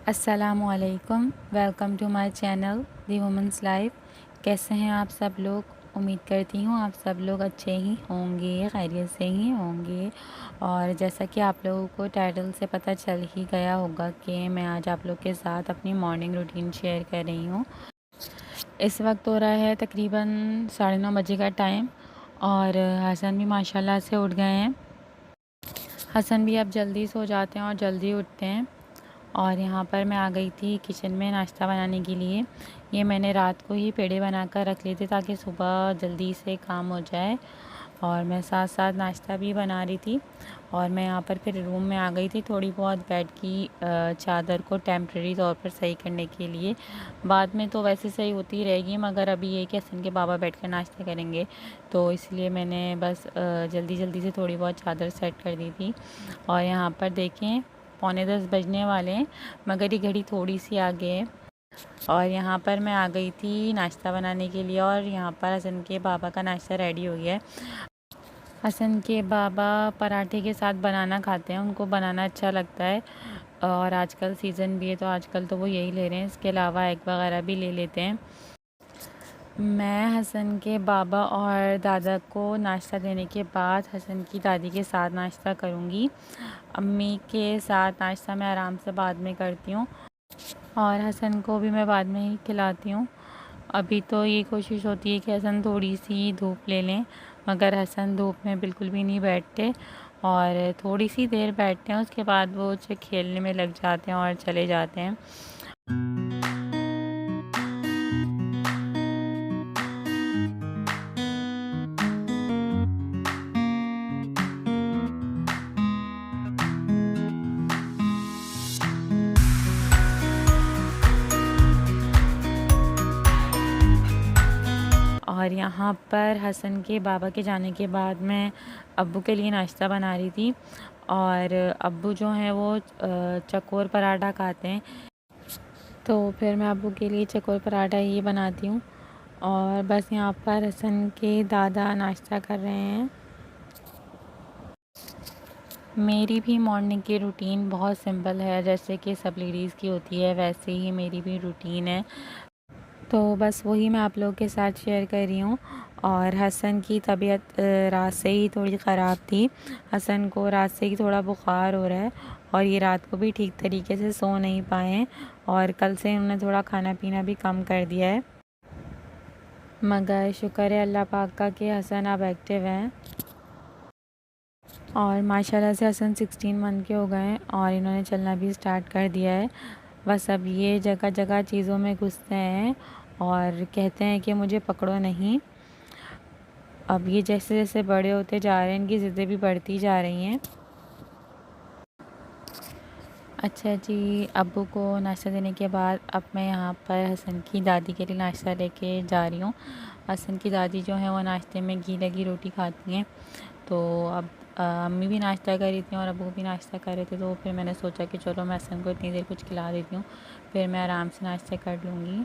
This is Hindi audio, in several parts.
अस्सलामुअलैकुम, welcome to my channel the women's life. कैसे हैं आप सब लोग? उम्मीद करती हूँ आप सब लोग अच्छे ही होंगे, खैरियत से ही होंगे। और जैसा कि आप लोगों को टाइटल से पता चल ही गया होगा कि मैं आज आप लोग के साथ अपनी मॉर्निंग रूटीन शेयर कर रही हूँ। इस वक्त हो रहा है तकरीबन 9:30 बजे का टाइम और हसन भी माशाल्लाह से उठ गए हैं। हसन भी अब जल्दी सो जाते हैं और जल्दी उठते हैं। और यहाँ पर मैं आ गई थी किचन में नाश्ता बनाने के लिए। ये मैंने रात को ही पेड़े बनाकर रख लिए थे ताकि सुबह जल्दी से काम हो जाए। और मैं साथ साथ नाश्ता भी बना रही थी। और मैं यहाँ पर फिर रूम में आ गई थी थोड़ी बहुत बेड की चादर को टेम्प्रेरी तौर पर सही करने के लिए। बाद में तो वैसे सही होती रहेगी, मगर अभी ये कि हसन के बाबा बैठ कर नाश्ता करेंगे, तो इसलिए मैंने बस जल्दी जल्दी से थोड़ी बहुत चादर सेट कर दी थी। और यहाँ पर देखें 9:45 बजने वाले हैं, मगर ये घड़ी थोड़ी सी आगे है। और यहाँ पर मैं आ गई थी नाश्ता बनाने के लिए और यहाँ पर हसन के बाबा का नाश्ता रेडी हो गया है। हसन के बाबा पराठे के साथ बनाना खाते हैं, उनको बनाना अच्छा लगता है। और आजकल सीज़न भी है तो आजकल तो वो यही ले रहे हैं, इसके अलावा एग वगैरह भी ले लेते हैं। मैं हसन के बाबा और दादा को नाश्ता देने के बाद हसन की दादी के साथ नाश्ता करूँगी। अम्मी के साथ नाश्ता मैं आराम से बाद में करती हूँ और हसन को भी मैं बाद में ही खिलाती हूँ। अभी तो ये कोशिश होती है कि हसन थोड़ी सी धूप ले लें, मगर हसन धूप में बिल्कुल भी नहीं बैठते और थोड़ी सी देर बैठते हैं, उसके बाद वो खेलने में लग जाते हैं और चले जाते हैं। और यहाँ पर हसन के बाबा के जाने के बाद मैं अब्बू के लिए नाश्ता बना रही थी। और अब्बू जो हैं वो चकोर पराठा खाते हैं, तो फिर मैं अब्बू के लिए चकोर पराठा ही बनाती हूँ। और बस यहाँ पर हसन के दादा नाश्ता कर रहे हैं। मेरी भी मॉर्निंग की रूटीन बहुत सिंपल है, जैसे कि सब लेडीज़ की होती है वैसे ही मेरी भी रूटीन है, तो बस वही मैं आप लोगों के साथ शेयर कर रही हूँ। और हसन की तबीयत रात से ही थोड़ी ख़राब थी। हसन को रात से ही थोड़ा बुखार हो रहा है और ये रात को भी ठीक तरीके से सो नहीं पाए हैं और कल से उन्होंने थोड़ा खाना पीना भी कम कर दिया है। मगर शुक्र है अल्लाह पाक का कि हसन अब एक्टिव हैं और माशाल्लाह से हसन 16 मंथ के हो गए हैं और इन्होंने चलना भी स्टार्ट कर दिया है। बस अब ये जगह जगह चीज़ों में घुसते हैं और कहते हैं कि मुझे पकड़ो नहीं। अब ये जैसे जैसे बड़े होते जा रहे हैं इनकी ज़िद्दें भी बढ़ती जा रही हैं। अच्छा जी, अब्बू को नाश्ता देने के बाद अब मैं यहाँ पर हसन की दादी के लिए नाश्ता लेके जा रही हूँ। हसन की दादी जो है वो नाश्ते में घी लगी रोटी खाती हैं, तो अब अम्मी भी नाश्ता कर रही थी और अब्बू भी नाश्ता कर रहे थे, तो फिर मैंने सोचा कि चलो मैं हसन को इतनी देर कुछ खिला देती हूँ, फिर मैं आराम से नाश्ता कर लूँगी।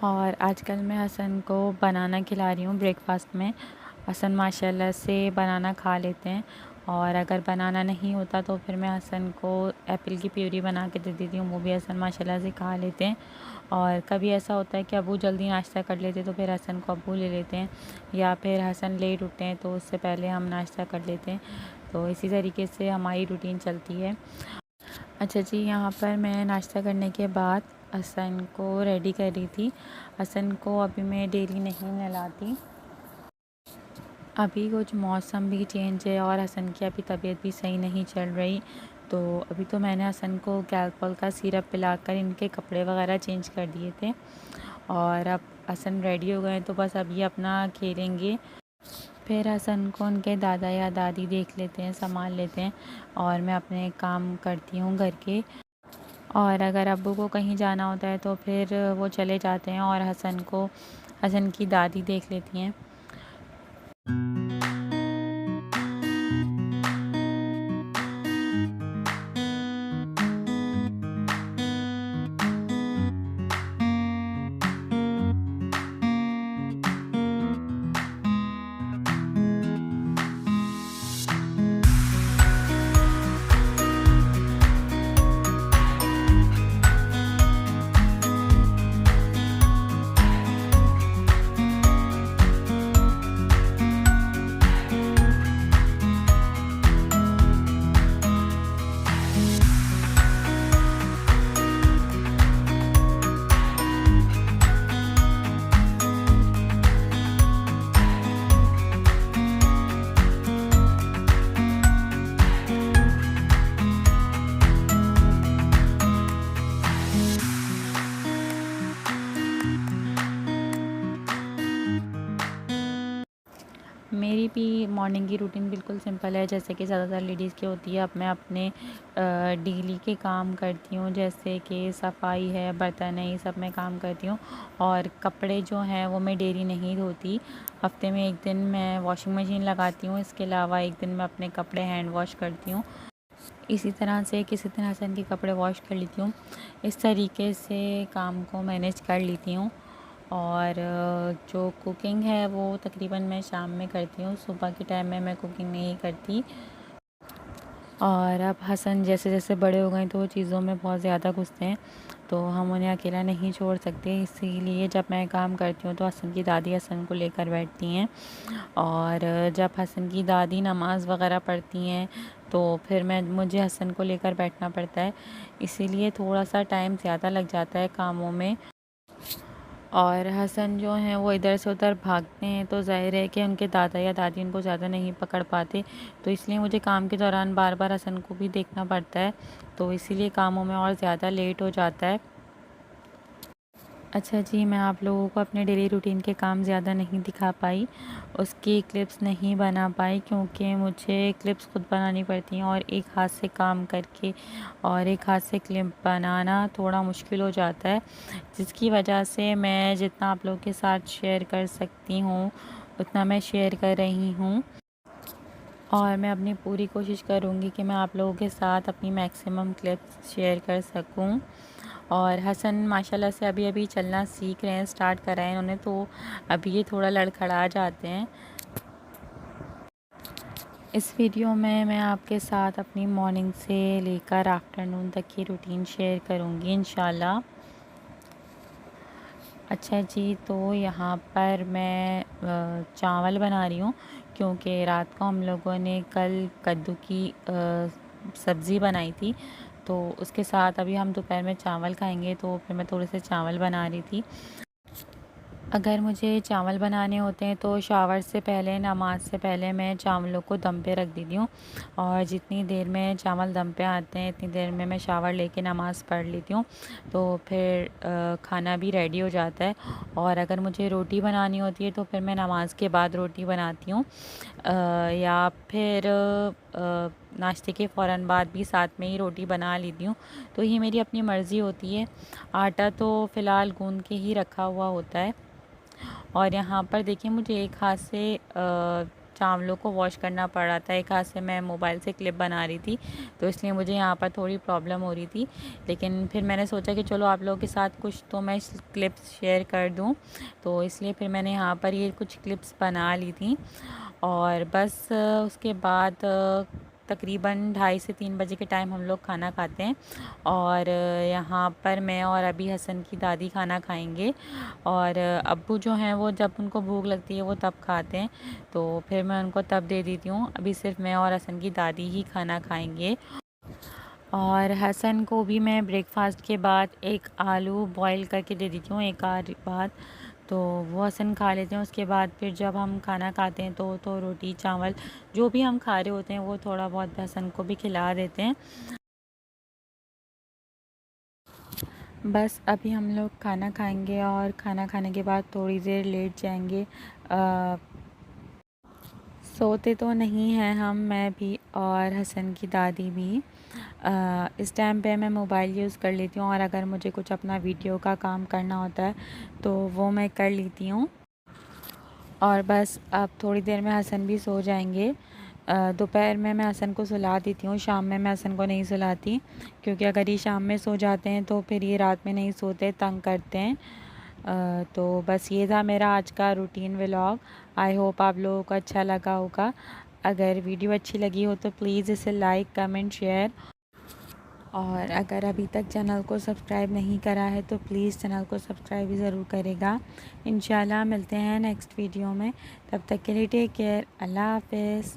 और आजकल मैं हसन को बनाना खिला रही हूँ ब्रेकफास्ट में। हसन माशाल्लाह से बनाना खा लेते हैं और अगर बनाना नहीं होता तो फिर मैं हसन को एप्पल की प्यूरी बना के दे देती हूँ, वो भी हसन माशाल्लाह से खा लेते हैं। और कभी ऐसा होता है कि अब्बू जल्दी नाश्ता कर लेते तो फिर हसन को अब्बू ले लेते हैं, या फिर हसन लेट उठते हैं तो उससे पहले हम नाश्ता कर लेते हैं। तो इसी तरीके से हमारी रूटीन चलती है। अच्छा जी, यहाँ पर मैं नाश्ता करने के बाद हसन को रेडी कर रही थी। हसन को अभी मैं डेली नहीं नहलाती, अभी कुछ मौसम भी चेंज है और हसन की अभी तबीयत भी सही नहीं चल रही, तो अभी तो मैंने हसन को कैल्पॉल का सिरप पिलाकर इनके कपड़े वगैरह चेंज कर दिए थे। और अब हसन रेडी हो गए तो बस अब ये अपना खेलेंगे, फिर हसन को उनके दादा या दादी देख लेते हैं, संभाल लेते हैं और मैं अपने काम करती हूँ घर के। और अगर अब्बू को कहीं जाना होता है तो फिर वो चले जाते हैं और हसन की दादी देख लेती हैं। मेरी भी मॉर्निंग की रूटीन बिल्कुल सिंपल है, जैसे कि ज़्यादातर लेडीज़ की होती है। अब मैं अपने डेली के काम करती हूँ, जैसे कि सफाई है, बर्तन है, ये सब मैं काम करती हूँ। और कपड़े जो हैं वो मैं डेली नहीं धोती, हफ्ते में एक दिन मैं वॉशिंग मशीन लगाती हूँ। इसके अलावा एक दिन मैं अपने कपड़े हैंड वॉश करती हूँ। इसी तरह से किसी दिन हसन के कपड़े वॉश कर लेती हूँ। इस तरीके से काम को मैनेज कर लेती हूँ। और जो कुकिंग है वो तकरीबन मैं शाम में करती हूँ, सुबह के टाइम में मैं कुकिंग नहीं करती। और अब हसन जैसे जैसे बड़े हो गए तो वो चीज़ों में बहुत ज़्यादा घुसते हैं, तो हम उन्हें अकेला नहीं छोड़ सकते। इसीलिए जब मैं काम करती हूँ तो हसन की दादी हसन को लेकर बैठती हैं। और जब हसन की दादी नमाज़ वग़ैरह पढ़ती हैं तो फिर मुझे हसन को लेकर बैठना पड़ता है। इसीलिए थोड़ा सा टाइम ज़्यादा लग जाता है कामों में। और हसन जो हैं वो इधर से उधर भागते हैं, तो ज़ाहिर है कि उनके दादा या दादी उनको ज़्यादा नहीं पकड़ पाते, तो इसलिए मुझे काम के दौरान बार बार हसन को भी देखना पड़ता है, तो इसीलिए कामों में और ज़्यादा लेट हो जाता है। अच्छा जी, मैं आप लोगों को अपने डेली रूटीन के काम ज़्यादा नहीं दिखा पाई, उसकी क्लिप्स नहीं बना पाई, क्योंकि मुझे क्लिप्स खुद बनानी पड़ती हैं और एक हाथ से काम करके और एक हाथ से क्लिप बनाना थोड़ा मुश्किल हो जाता है, जिसकी वजह से मैं जितना आप लोगों के साथ शेयर कर सकती हूँ उतना मैं शेयर कर रही हूँ। और मैं अपनी पूरी कोशिश करूँगी कि मैं आप लोगों के साथ अपनी मैक्सिमम क्लिप्स शेयर कर सकूँ। और हसन माशाल्लाह से अभी अभी चलना सीख रहे हैं, स्टार्ट करा है इन्होंने, तो अभी ये थोड़ा लड़खड़ा जाते हैं। इस वीडियो में मैं आपके साथ अपनी मॉर्निंग से लेकर आफ्टरनून तक की रूटीन शेयर करूँगी इंशाल्लाह। अच्छा जी, तो यहाँ पर मैं चावल बना रही हूँ, क्योंकि रात को हम लोगों ने कल कद्दू की सब्ज़ी बनाई थी, तो उसके साथ अभी हम दोपहर में चावल खाएंगे, तो फिर मैं थोड़े से चावल बना रही थी। अगर मुझे चावल बनाने होते हैं तो शावर से पहले, नमाज से पहले मैं चावलों को दम पे रख देती हूँ, और जितनी देर में चावल दम पे आते हैं इतनी देर में मैं शावर लेके नमाज़ पढ़ लेती हूँ, तो फिर खाना भी रेडी हो जाता है। और अगर मुझे रोटी बनानी होती है तो फिर मैं नमाज के बाद रोटी बनाती हूँ, या फिर नाश्ते के फ़ौरन बाद भी साथ में ही रोटी बना लेती हूँ, तो ये मेरी अपनी मर्ज़ी होती है। आटा तो फ़िलहाल गूँध के ही रखा हुआ होता है। और यहाँ पर देखिए मुझे एक हाथ से चावलों को वॉश करना पड़ रहा था, एक हाथ से मैं मोबाइल से क्लिप बना रही थी, तो इसलिए मुझे यहाँ पर थोड़ी प्रॉब्लम हो रही थी। लेकिन फिर मैंने सोचा कि चलो आप लोगों के साथ कुछ तो मैं क्लिप्स शेयर कर दूँ, तो इसलिए फिर मैंने यहाँ पर ये कुछ क्लिप्स बना ली थी। और बस उसके बाद तकरीबन 2:30 से 3 बजे के टाइम हम लोग खाना खाते हैं। और यहाँ पर मैं और अभी हसन की दादी खाना खाएंगे, और अब्बू जो हैं वो जब उनको भूख लगती है वो तब खाते हैं, तो फिर मैं उनको तब दे देती हूँ। अभी सिर्फ मैं और हसन की दादी ही खाना खाएंगे। और हसन को भी मैं ब्रेकफास्ट के बाद एक आलू बॉईल करके दे देती हूँ एक आध बाद, तो वो हसन खा लेते हैं। उसके बाद फिर जब हम खाना खाते हैं तो रोटी चावल जो भी हम खा रहे होते हैं वो थोड़ा बहुत हसन को भी खिला देते हैं। बस अभी हम लोग खाना खाएंगे और खाना खाने के बाद थोड़ी देर लेट जाएंगे। सोते तो नहीं हैं हम, मैं भी और हसन की दादी भी। इस टाइम पे मैं मोबाइल यूज़ कर लेती हूँ, और अगर मुझे कुछ अपना वीडियो का काम करना होता है तो वो मैं कर लेती हूँ। और बस अब थोड़ी देर में हसन भी सो जाएंगे। दोपहर में मैं हसन को सुला देती हूँ, शाम में मैं हसन को नहीं सुलाती, क्योंकि अगर ये शाम में सो जाते हैं तो फिर ये रात में नहीं सोते, तंग करते हैं। तो बस ये था मेरा आज का रूटीन व्लॉग। आई होप आप लोगों को अच्छा लगा होगा। अगर वीडियो अच्छी लगी हो तो प्लीज़ इसे लाइक कमेंट शेयर, और अगर अभी तक चैनल को सब्सक्राइब नहीं करा है तो प्लीज़ चैनल को सब्सक्राइब भी ज़रूर करेगा। इंशाल्लाह मिलते हैं नेक्स्ट वीडियो में, तब तक के लिए टेक केयर, अल्लाह हाफ़िज़।